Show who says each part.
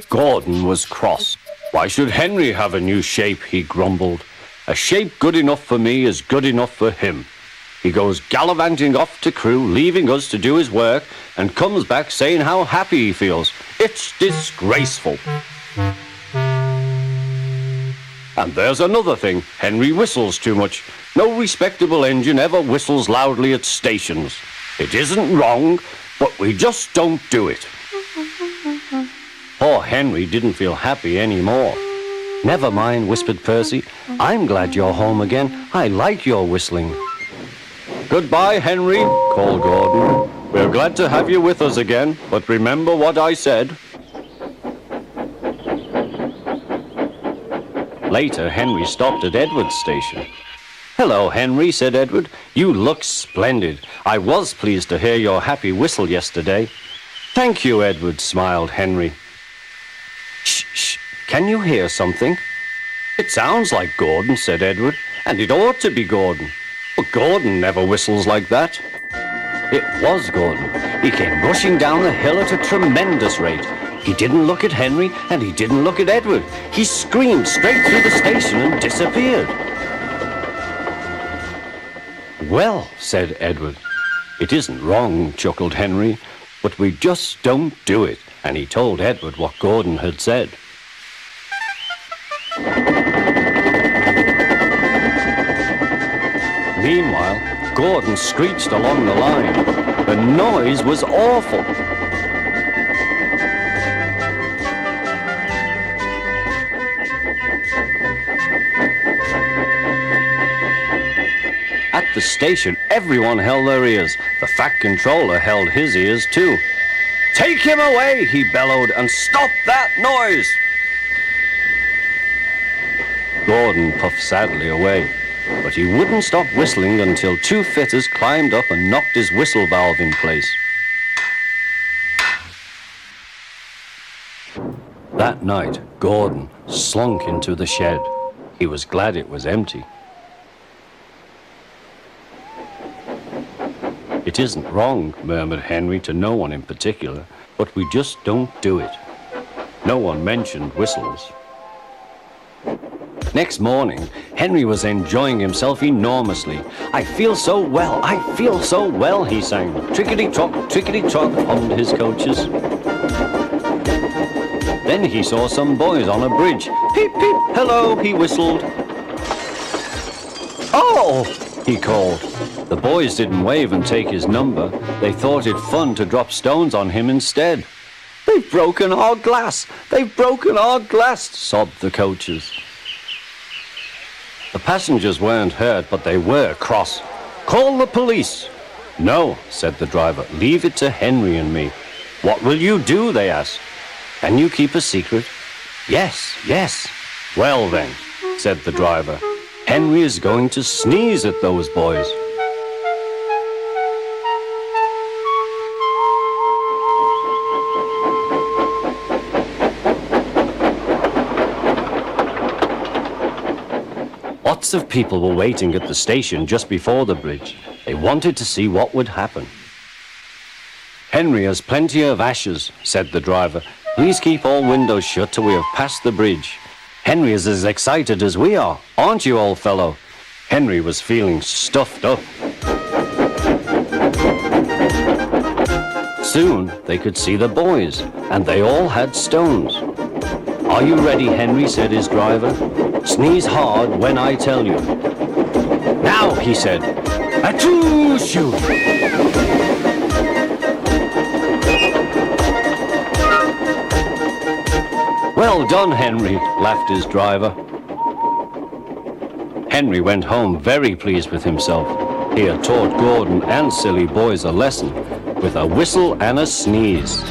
Speaker 1: Gordon was cross. Why should Henry have a new shape, he grumbled. A shape good enough for me is good enough for him. He goes gallivanting off to Crewe, leaving us to do his work, and comes back saying how happy he feels. It's disgraceful. And there's another thing. Henry whistles too much. No respectable engine ever whistles loudly at stations. It isn't wrong, but we just don't do it. Poor Henry didn't feel happy anymore. Never mind, whispered Percy. I'm glad you're home again. I like your whistling. Goodbye, Henry, called Gordon. We're glad to have you with us again, but remember what I said. Later, Henry stopped at Edward's station. Hello, Henry, said Edward. You look splendid. I was pleased to hear your happy whistle yesterday. Thank you, Edward, smiled Henry. Shh, shh. Can you hear something? It sounds like Gordon, said Edward, and it ought to be Gordon. But Gordon never whistles like that. It was Gordon. He came rushing down the hill at a tremendous rate. He didn't look at Henry, and he didn't look at Edward. He screamed straight through the station and disappeared. Well, said Edward. It isn't wrong, chuckled Henry, but we just don't do it. And he told Edward what Gordon had said. Meanwhile, Gordon screeched along the line. The noise was awful. At the station, everyone held their ears. The Fat Controller held his ears too. Take him away, he bellowed, and stop that noise! Gordon puffed sadly away, but he wouldn't stop whistling until two fitters climbed up and knocked his whistle valve in place. That night, Gordon slunk into the shed. He was glad it was empty. It isn't wrong, murmured Henry to no one in particular, but we just don't do it. No one mentioned whistles. Next morning, Henry was enjoying himself enormously. I feel so well, he sang. Trickety-trock, hummed his coaches. Then he saw some boys on a bridge. Peep, peep, hello, he whistled. Oh, he called. The boys didn't wave and take his number. They thought it fun to drop stones on him instead. They've broken our glass! They've broken our glass! Sobbed the coaches. The passengers weren't hurt, but they were cross. Call the police! No, said the driver. Leave it to Henry and me. What will you do? They asked. Can you keep a secret? Yes, yes. Well then, said the driver. Henry is going to sneeze at those boys. Lots of people were waiting at the station just before the bridge. They wanted to see what would happen. Henry has plenty of ashes, said the driver. Please keep all windows shut till we have passed the bridge. Henry is as excited as we are, aren't you, old fellow? Henry was feeling stuffed up. Soon they could see the boys, and they all had stones. Are you ready, Henry, said his driver. Sneeze hard when I tell you. Now, he said. Achoo, shoo! Well done, Henry, laughed his driver. Henry went home very pleased with himself. He had taught Gordon and silly boys a lesson with a whistle and a sneeze.